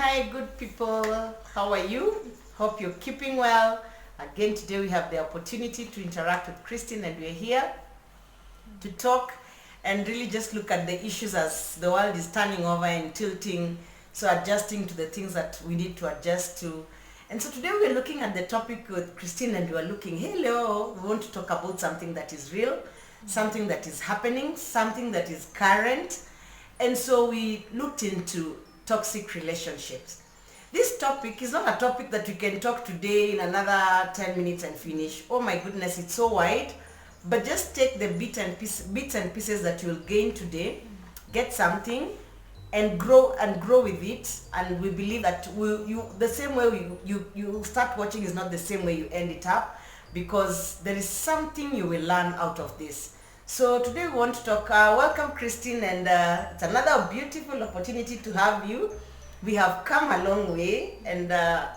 Hi, good people. How are you? Hope you're keeping well. Again, today we have the opportunity to interact with Christine, and we're here to talk and really just look at the issues as the world is turning over and tilting, so adjusting to the things that we need to adjust to. And so today we're looking at the topic with Christine, and we're looking, hello, we want to talk about something that is real, something that is happening, something that is current. And so we looked into toxic relationships. This topic is not a topic that we can talk today in another 10 minutes and finish. Oh my goodness, it's so wide. But just take the bits and pieces that you'll gain today, get something, and grow with it. And we believe that the same way you start watching is not the same way you end it up, because there is something you will learn out of this. So today we want to talk, welcome Christine, and it's another beautiful opportunity to have you. We have come a long way, and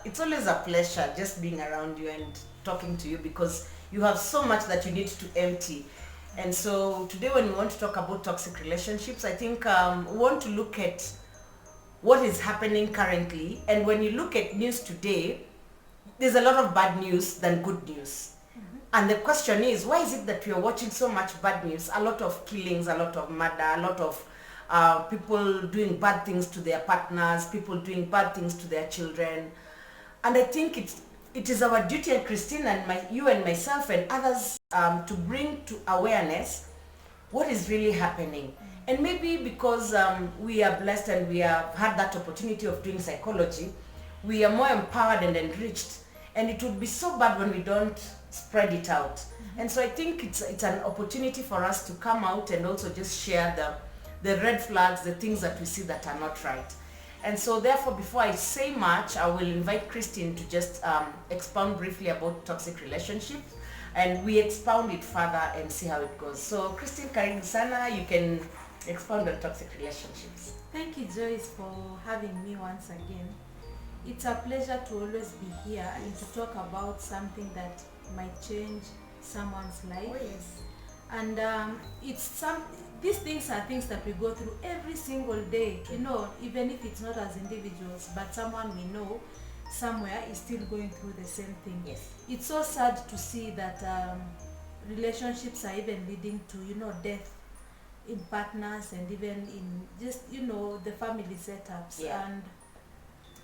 it's always a pleasure just being around you and talking to you, because you have so much that you need to empty. And so today when we want to talk about toxic relationships, I think we want to look at what is happening currently. And when you look at news today, there's a lot of bad news than good news. And the question is, why is it that we are watching so much bad news? A lot of killings, a lot of murder, a lot of people doing bad things to their partners, people doing bad things to their children. And I think it is our duty, and Christine and you and myself and others, to bring to awareness what is really happening. And maybe because we are blessed and we have had that opportunity of doing psychology, we are more empowered and enriched. And it would be so bad when we don't spread it out. And so I think it's an opportunity for us to come out and also just share the red flags, the things that we see that are not right. And so therefore, before I say much, I will invite Christine to just expound briefly about toxic relationships, and we expound it further and see how it goes. So Christine, karibu sana, you can expound on toxic relationships. Thank you, Joyce, for having me once again. It's a pleasure to always be here and to talk about something that might change someone's life. Oh, yes. And these things are things that we go through every single day. You know, even if it's not as individuals, but someone we know somewhere is still going through the same thing. Yes. It's so sad to see that relationships are even leading to, death in partners, and even in just, the family setups. Yeah. And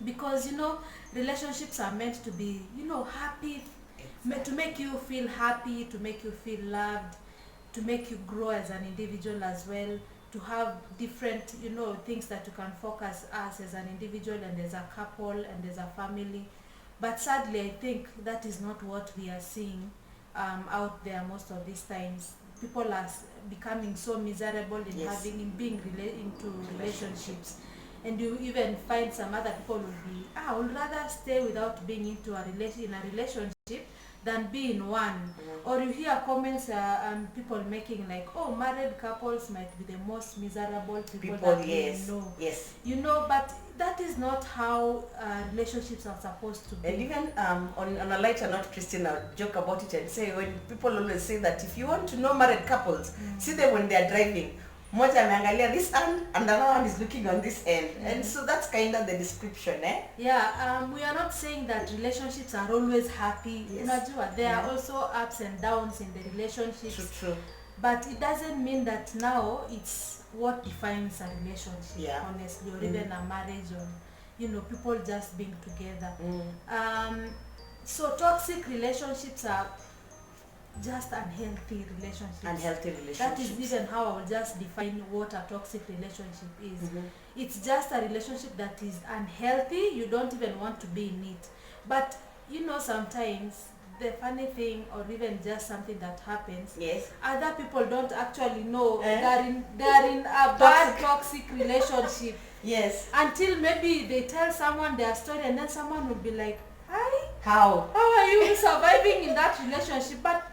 because relationships are meant to be happy, to make you feel happy, to make you feel loved, to make you grow as an individual as well, to have different things that you can focus as an individual and as a couple and as a family. But sadly, I think that is not what we are seeing out there most of these times. People are becoming so miserable in Yes. being into relationships. And you even find some other people will be, I would rather stay without being in a relationship than be in one. Or you hear comments people making like, oh, married couples might be the most miserable people that yes. we know. Yes. But that is not how relationships are supposed to be. And even on a lighter note, Christine, I'll joke about it and say, when people always say that if you want to know married couples, see them when they're driving. Moja ameangalia this end and another one is looking on this end. And so that's kind of the description, eh? Yeah, we are not saying that relationships are always happy. Yes. There are also ups and downs in the relationships. True. But it doesn't mean that now it's what defines a relationship, honestly, or even a marriage, or people just being together. So toxic relationships are just unhealthy relationships. That is even how I will just define what a toxic relationship is. It's just a relationship that is unhealthy. You don't even want to be in it. But sometimes the funny thing, or even just something that happens, Yes. other people don't actually know they're in a bad toxic relationship. Yes. Until maybe they tell someone their story, and then someone will be like, hi, How are you surviving in that relationship? But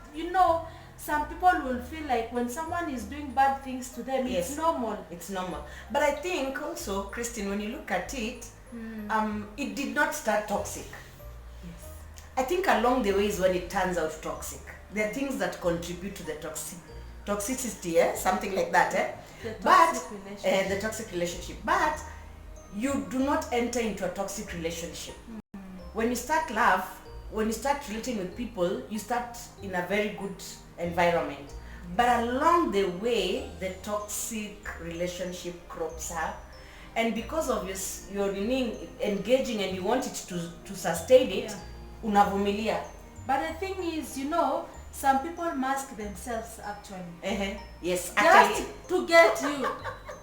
some people will feel like when someone is doing bad things to them, Yes. it's normal. It's normal. But I think also, Christine, when you look at it, it did not start toxic. Yes. I think along the way is when it turns out toxic. There are things that contribute to the toxicity, something like that. The But toxic relationship. the toxic relationship. But you do not enter into a toxic relationship. When you start love, when you start relating with people, you start in a very good environment. But along the way, the toxic relationship crops up. And because of your engaging and you want it to sustain it, unavumilia. But the thing is, you know, some people mask themselves actually. Yes, actually. Just to get you.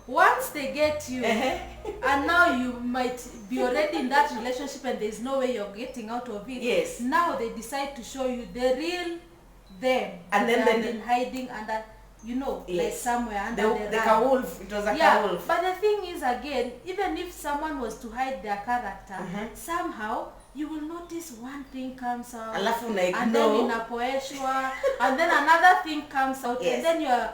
Once they get you, and now you might be already in that relationship and there's no way you're getting out of it. Yes. Now they decide to show you the real them. And then they've been hiding under, you know, like somewhere under the rug. Wolf. It was a wolf. But the thing is, again, even if someone was to hide their character, somehow you will notice one thing comes out, and then inapoeshwa, and then another thing comes out, and then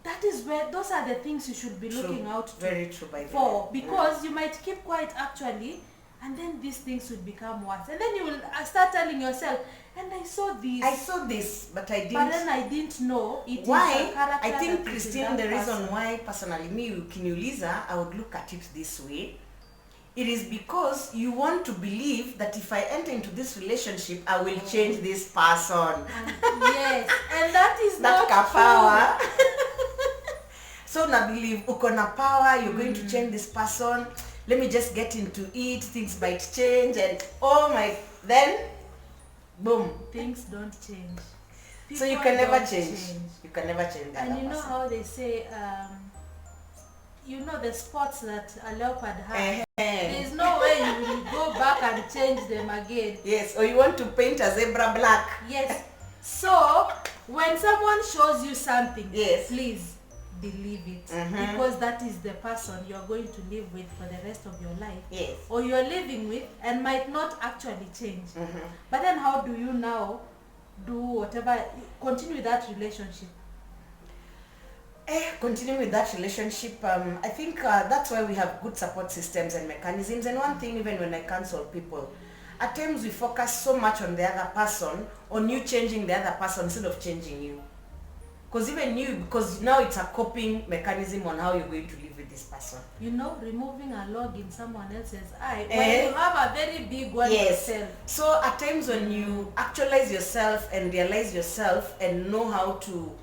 that is where, those are the things you should be looking out to. Very true, by the way. Because you might keep quiet actually, and then these things will become worse. And then you will start telling yourself, and I saw this, but I didn't. But then I didn't know it why? Is a character. I think, Christine, the reason why, personally, me, Kinyuliza, I would look at it this way. It is because you want to believe that if I enter into this relationship, I will change this person. Yes, and that is that not power. true. So na believe uko na power, you're going to change this person. Let me just get into it, things might change, and then boom. Things don't change. People so you can never change. You can never change that. And you know how they say, you know the spots that a leopard has. There's no way you will go back and change them again. Yes, or you want to paint a zebra black. Yes. So when someone shows you something, please believe it, because that is the person you are going to live with for the rest of your life. Yes. Or you are living with and might not actually change. But then how do you now do whatever, continue that relationship? Continue with that relationship. I think that's why we have good support systems and mechanisms. And one thing, even when I counsel people, at times we focus so much on the other person, on you changing the other person instead of changing you. Because now it's a coping mechanism on how you're going to live with this person. You know, removing a log in someone else's eye, when you have a very big one yourself. So at times when you actualize yourself and realize yourself and know how to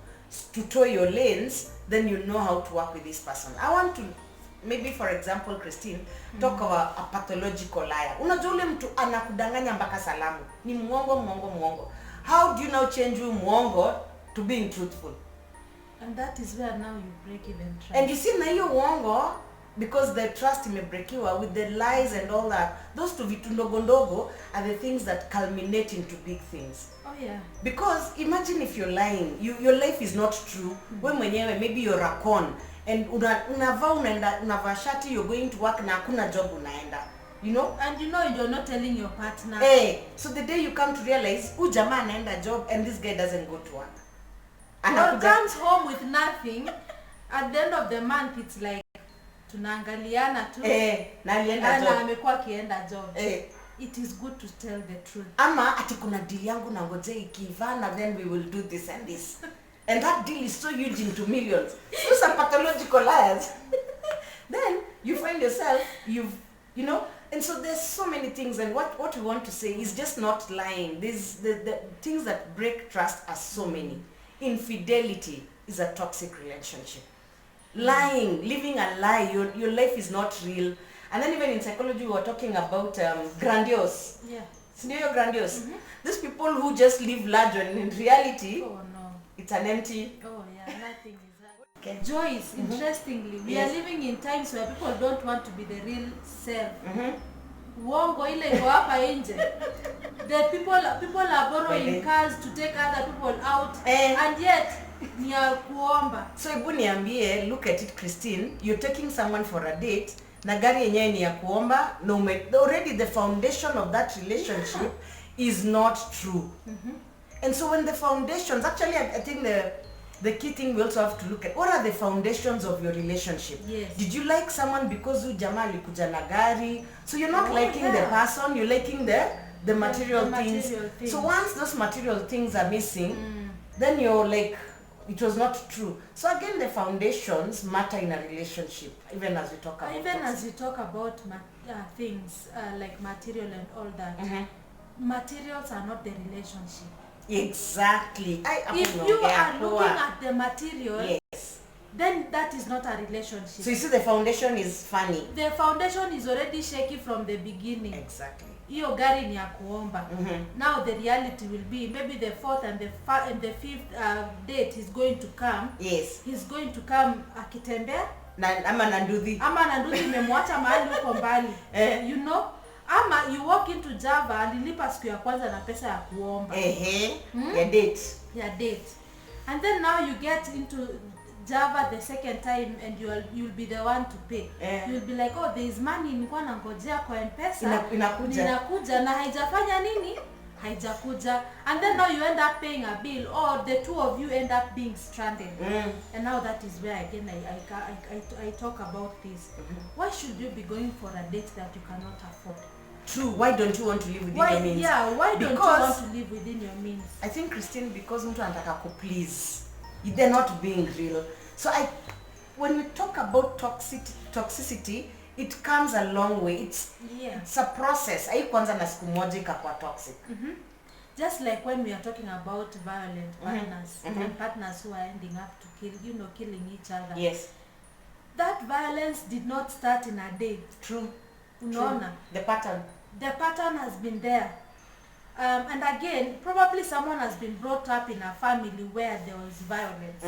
tow your lanes, then you know how to work with this person. I want to, maybe for example, Christine, talk about a pathological liar. Unajua ule mtu anakudanganya mpaka salamu. Ni muongo. How do you now change you muongo to being truthful? And that is where now you break even trust. And you see na hiyo uongo, because the trust imebreakiwa with the lies and all that, those two vitu ndogo ndogo are the things that culminate into big things. Oh yeah. Because imagine if you're lying, your life is not true. We mwenyewe, maybe you're a con, and unavaa shati, you're going to work na hakuna job unaenda. You know? And you know you're not telling your partner. So the day you come to realize, jamaa anaenda job and this guy doesn't go to work. Or comes home with nothing, at the end of the month it's like, tunaangaliana tu. Na alienda job. Na amekuwa akienda job. It is good to tell the truth. Ama ati kuna deal yangu na ngoje ikivana, then we will do this and this. And that deal is so huge into millions. Those are pathological liars. Then you find yourself, you know, and so there's so many things, and what we want to say is just not lying. There's the things that break trust are so many. Infidelity is a toxic relationship. Lying, living a lie, your life is not real. And then even in psychology we were talking about grandiose. Yeah. Scenario grandiose. These people who just live large and in reality, it's an empty. Oh yeah, nothing is that. Okay. Joyce, interestingly, we are living in times where people don't want to be the real self. Uongo ile iko hapa nje. The people are borrowing cars to take other people out, and yet ni ya kuomba. So hebu niambie, look at it, Christine, you're taking someone for a date, na gari yenyewe ni ya kuomba, already the foundation of that relationship is not true. And so when the foundations, actually I think the key thing we also have to look at, what are the foundations of your relationship? Yes. Did you like someone because you jamaa alikuja na gari? So you're not liking the person, you're liking the material things. So once those material things are missing, then you're like, it was not true. So again, the foundations matter in a relationship, even as we talk about as we talk about things like material and all that. Materials are not the relationship. Exactly. If you are looking at the material, yes, then that is not a relationship. So you see, the foundation is funny. The foundation is already shaky from the beginning. Exactly. Hiyo gari ni ya kuomba. Now the reality will be maybe the fourth and the fifth date is going to come. Yes. He's going to come akitembea. Ama nanduthi memwacha mahali huko mbali. You know? Ama you walk into Java, alilipa siku ya kwanza na pesa ya kuomba. Ya date. Ya date. And then now you get into Java the second time and you'll be the one to pay. You'll be like, oh, there is money nilikuwa nangojea kwa M-Pesa. Inakuja na haijafanya nini? Haijakuja. And then now you end up paying a bill, or the two of you end up being stranded. And now that is where again I talk about this. Why should you be going for a date that you cannot afford? True. Why don't you want to live within your means? Yeah, why don't you want to live within your means? I think, Christine, because mtu anataka ku please. They're not being real. So when we talk about toxicity, it comes a long way. It's a process. Kwanza na siku moja ikakuwa toxic. Just like when we are talking about violent partners, and partners who are ending up to killing each other. Yes. That violence did not start in a day. True. Unaona? The pattern has been there. And again, probably someone has been brought up in a family where there was violence.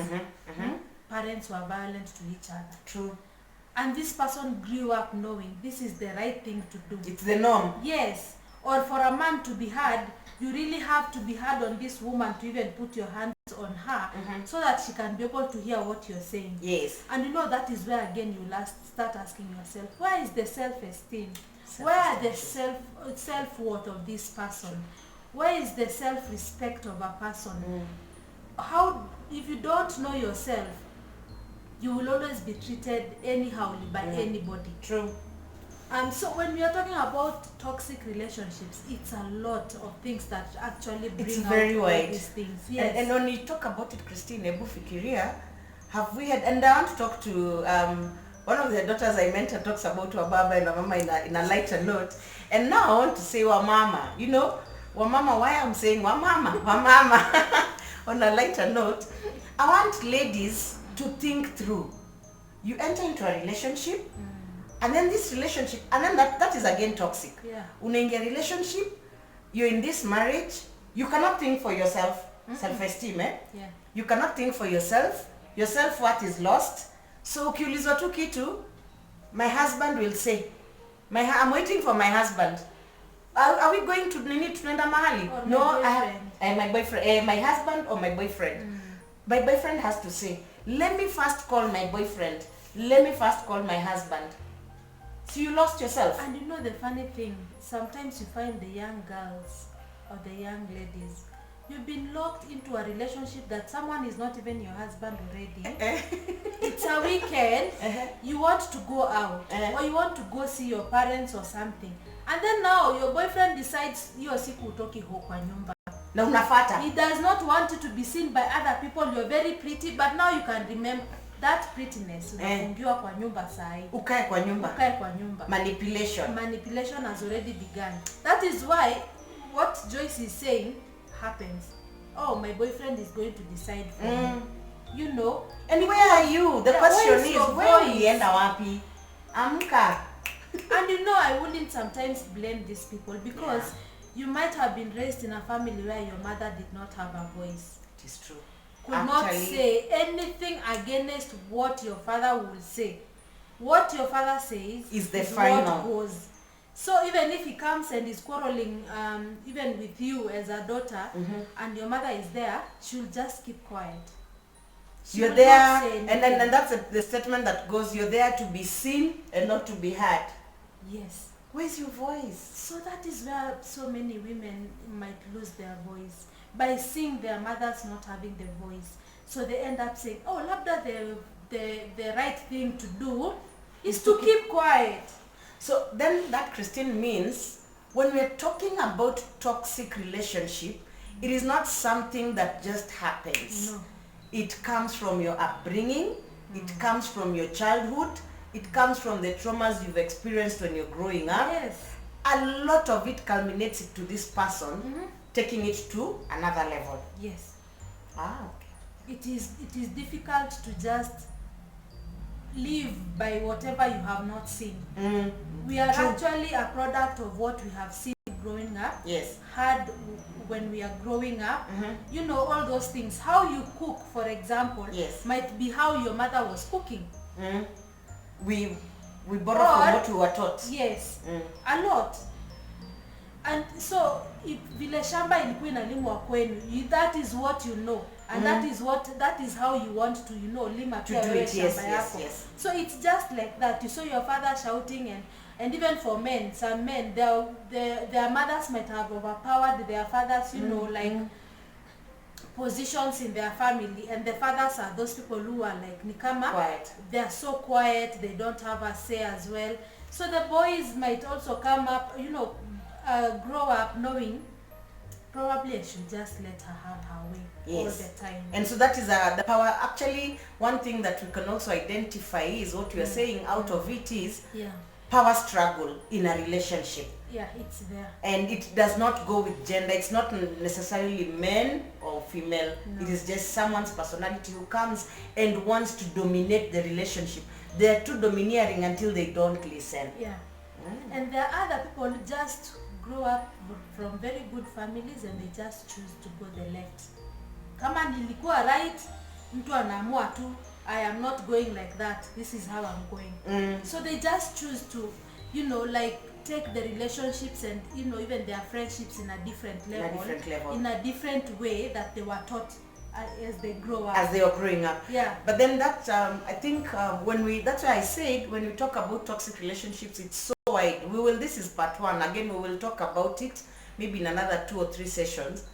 Parents were violent to each other. True. And this person grew up knowing this is the right thing to do. It's the norm. Yes. Or for a man to be hard, you really have to be hard on this woman to even put your hands on her so that she can be able to hear what you're saying. Yes. And you know that is where again you start asking yourself, where is the self-esteem? Where are the self-worth of this person? Where is the self-respect of a person? How, if you don't know yourself, you will always be treated anyhow by anybody. True. So when we are talking about toxic relationships, it's a lot of things that actually bring out all these things. Yes. And when you talk about it, Christine, ebu fikiria, have we had, and I want to talk to one of the daughters I mentored talks about Wababa and Wamama in a lighter note. And now I want to say Wamama. You know, Wamama, why I'm saying Wamama? On a lighter note, I want ladies to think through. You enter into a relationship, and then this relationship, and then that is again toxic. Yeah. Unaingia relationship, you're in this marriage, you cannot think for yourself, self-esteem, Yeah. You cannot think for yourself, your self-worth is lost. So ukiulizwa tu kitu, my husband will say, I'm waiting for my husband. Are we going to tunaenda mahali? Or No, my boyfriend. My husband or my boyfriend. My boyfriend has to say, let me first call my boyfriend. Let me first call my husband. So you lost yourself. And you know the funny thing, sometimes you find the young girls or the young ladies, you've been locked into a relationship that someone is not even your husband already. It's a weekend, you want to go out, or you want to go see your parents or something. And then now your boyfriend decides hiyo siku utoki kwa nyumba. Na unafata. He does not want you to be seen by other people. You're very pretty, but now you can remember that prettiness. Unafungiwa kwa nyumba sahi. Ukae kwa nyumba. Manipulation has already begun. That is why what Joyce is saying happens. Oh, my boyfriend is going to decide for me. You know. And where are you? The question is, where ulienda wapi? Amka. And you know, I wouldn't sometimes blame these people because you might have been raised in a family where your mother did not have a voice. It is true. Could not say anything against what your father will say. What your father says is the final. What goes. So even if he comes and is quarreling, even with you as a daughter, and your mother is there, she'll just keep quiet. You're there, and that's the statement that goes, you're there to be seen and not to be heard. Yes. Where's your voice? So that is where so many women might lose their voice. By seeing their mothers not having the voice. So they end up saying, oh, labda the right thing to do is to keep quiet. So then that, Christine, means when we're talking about toxic relationship, it is not something that just happens. No. It comes from your upbringing, it comes from your childhood, it comes from the traumas you've experienced when you're growing up. Yes. A lot of it culminates to this person taking it to another level. Yes. Okay. It is difficult to just live by whatever you have not seen. We are actually a product of what we have seen growing up. Yes. Had when we are growing up. You know, all those things. How you cook, for example, Yes. might be how your mother was cooking. We borrow from what we were taught. Yes. A lot. And so if vile shamba ilikuwa inalimwa kwenu, that is what you know. And that is how you want to, you know, lima pia wewe shamba yako. So it's just like that. You saw your father shouting, and even for men, some men, their mothers might have overpowered their fathers, you know, like positions in their family, and the fathers are those people who are like nikama quiet. They are so quiet, they don't have a say as well. So the boys might also come up, you know, grow up knowing probably I should just let her have her way all the time. And so that is the power. Actually, one thing that we can also identify is what we are saying out of it is power struggle in a relationship. Yeah, it's there. And it does not go with gender. It's not necessarily men or female. No. It is just someone's personality who comes and wants to dominate the relationship. They are too domineering until they don't listen. Yeah. And there are other people who just grow up from very good families and they just choose to go the left. Kama nilikuwa right, mtu anaamua tu, I am not going like that. This is how I'm going. So they just choose to, you know, like take the relationships and, you know, even their friendships in a different level. In a different way that they were taught as they grow up. As they are growing up. Yeah. But then that, I think that's why I said when we talk about toxic relationships, it's so wide. This is part one. Again, we will talk about it maybe in another 2 or 3 sessions.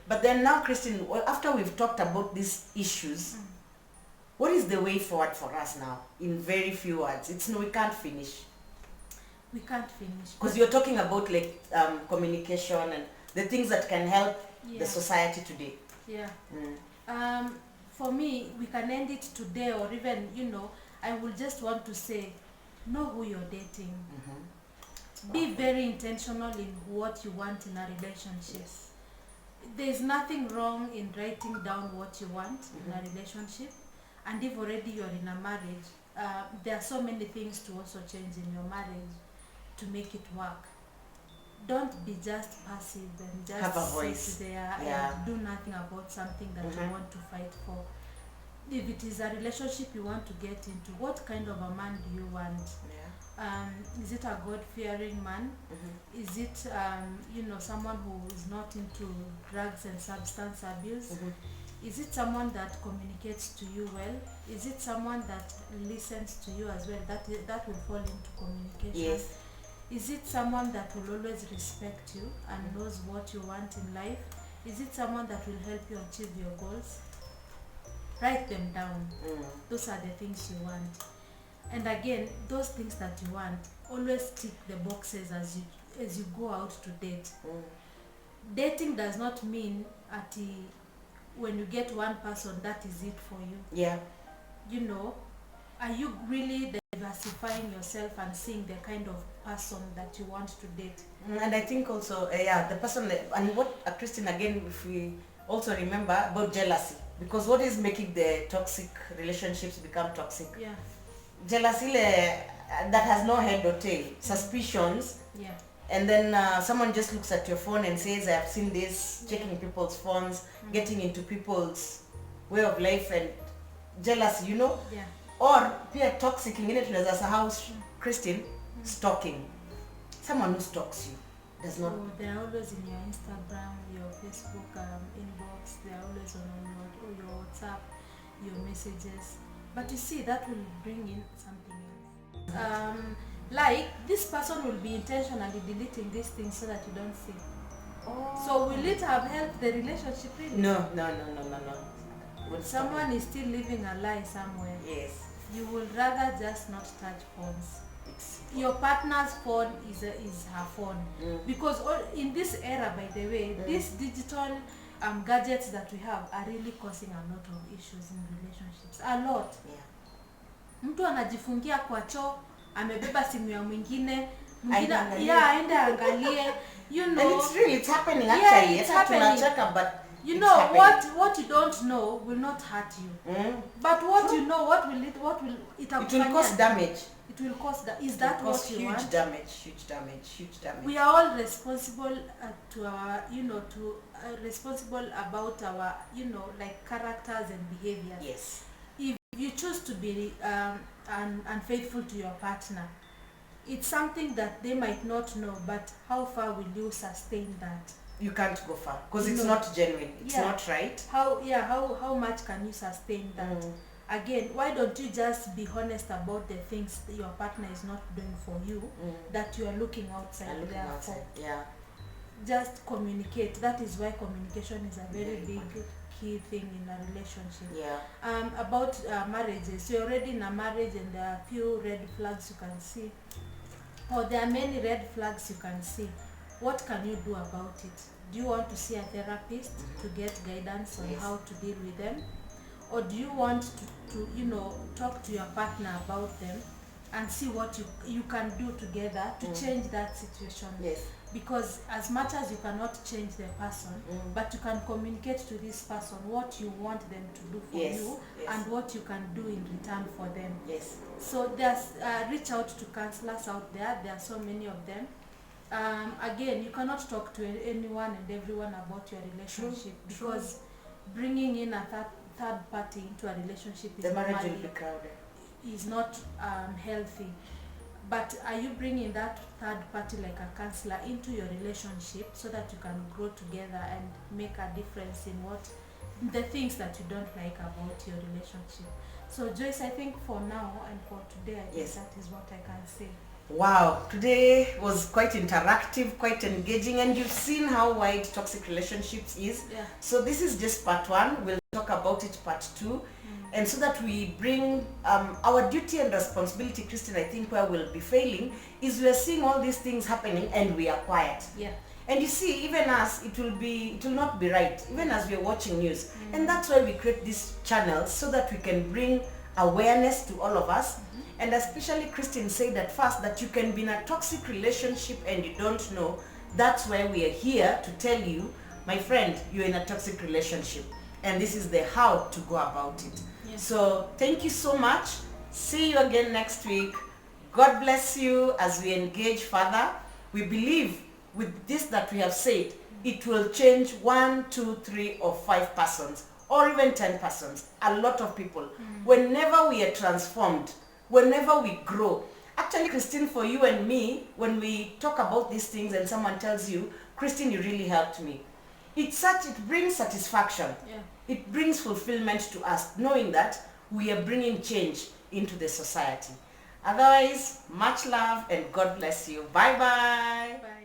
But then now, Christine, after we've talked about these issues, what is the way forward for us now? In very few words. We can't finish. We can't finish. Because you're talking about like communication and the things that can help the society today. Yeah. For me, we can end it today, or even, you know, I will just want to say, know who you're dating. Be very intentional in what you want in a relationship. There's nothing wrong in writing down what you want in a relationship. And if already you're in a marriage, there are so many things to also change in your marriage to make it work. Don't be just passive and just have a voice. Sit there and do nothing about something that you want to fight for. If it is a relationship you want to get into, what kind of a man do you want? Is it a God-fearing man? Is it you know, someone who is not into drugs and substance abuse? Is it someone that communicates to you well? Is it someone that listens to you as well? That will fall into communication. Yes. Is it someone that will always respect you and knows what you want in life? Is it someone that will help you achieve your goals? Write them down. Those are the things you want. And again, those things that you want, always tick the boxes as you go out to date. Dating does not mean when you get one person, that is it for you. Yeah. You know, are you really diversifying yourself and seeing the kind of person that you want to date? And I think also, the person, and what, Christine, again, if we also remember about jealousy, because what is making the toxic relationships become toxic? Yeah. Jealousy that has no head or tail, suspicions. Yeah. And then someone just looks at your phone and says, I have seen this, checking people's phones, getting into people's way of life, and jealousy, you know? Yeah. Or pia toxic ingine tunaweza sahau, Christine, stalking. Someone who stalks you does not. Oh, they're always in your Instagram, your Facebook inbox, they're always on your WhatsApp, your messages. But you see, that will bring in something else. Like, this person will be intentionally deleting these things so that you don't see. So will it have helped the relationship really? No. Someone is still living a lie somewhere. Yes. You would rather just not touch phones. Your partner's phone is her phone. Because in this era, by the way, this digital gadgets that we have are really causing a lot of issues in relationships. A lot. Yeah. Mtu anajifungia kwa choo, amebeba simu ya mwingine, aende angalie, you know. And it's happening actually. It's happening. But you know happening. What you don't know will not hurt you. But what you know, what will it will cause damage. It will cause that. Is that what you want? Huge damage. We are all responsible to our, responsible about our, like characters and behaviors. Yes. If you choose to be unfaithful to your partner, it's something that they might not know, but how far will you sustain that? You can't go far because it's not genuine. It's not right. How much can you sustain that? Again, why don't you just be honest about the things that your partner is not doing for you, that you are looking outside for? Yeah. Just communicate. That is why communication is a very big key thing in a relationship. Yeah. About marriages, you're already in a marriage and there are few red flags you can see, or there are many red flags you can see. What can you do about it? Do you want to see a therapist to get guidance on how to deal with them? Or do you want to talk to your partner about them and see what you can do together to change that situation? Yes. Because as much as you cannot change the person, but you can communicate to this person what you want them to do for you and what you can do in return for them. Yes. So there's reach out to counselors out there. There are so many of them. Again, you cannot talk to anyone and everyone about your relationship because bringing in a third party into a relationship is not healthy. But are you bringing that third party like a counselor into your relationship so that you can grow together and make a difference in the things that you don't like about your relationship? So Joyce, I think for now and for today, I think that is what I can say. Wow, today was quite interactive, quite engaging, and you've seen how wide toxic relationships is. Yeah. So this is just part 1. We'll talk about it part 2. And so that we bring our duty and responsibility, Christine, I think where we'll be failing is we are seeing all these things happening and we are quiet. Yeah. And you see, even us, it will not be right, even as we are watching news. And that's why we create these channels so that we can bring awareness to all of us. And especially Christine said at first that you can be in a toxic relationship and you don't know. That's why we are here to tell you, my friend, you're in a toxic relationship. And this is the how to go about it. Yes. So thank you so much. See you again next week. God bless you as we engage further. We believe with this that we have said, it will change 1, 2, 3 or 5 persons or even 10 persons. A lot of people. Whenever we are transformed, whenever we grow. Actually, Christine, for you and me, when we talk about these things and someone tells you, Christine, you really helped me. It brings satisfaction. Yeah. It brings fulfillment to us, knowing that we are bringing change into the society. Otherwise, much love and God bless you. Bye-bye. Bye.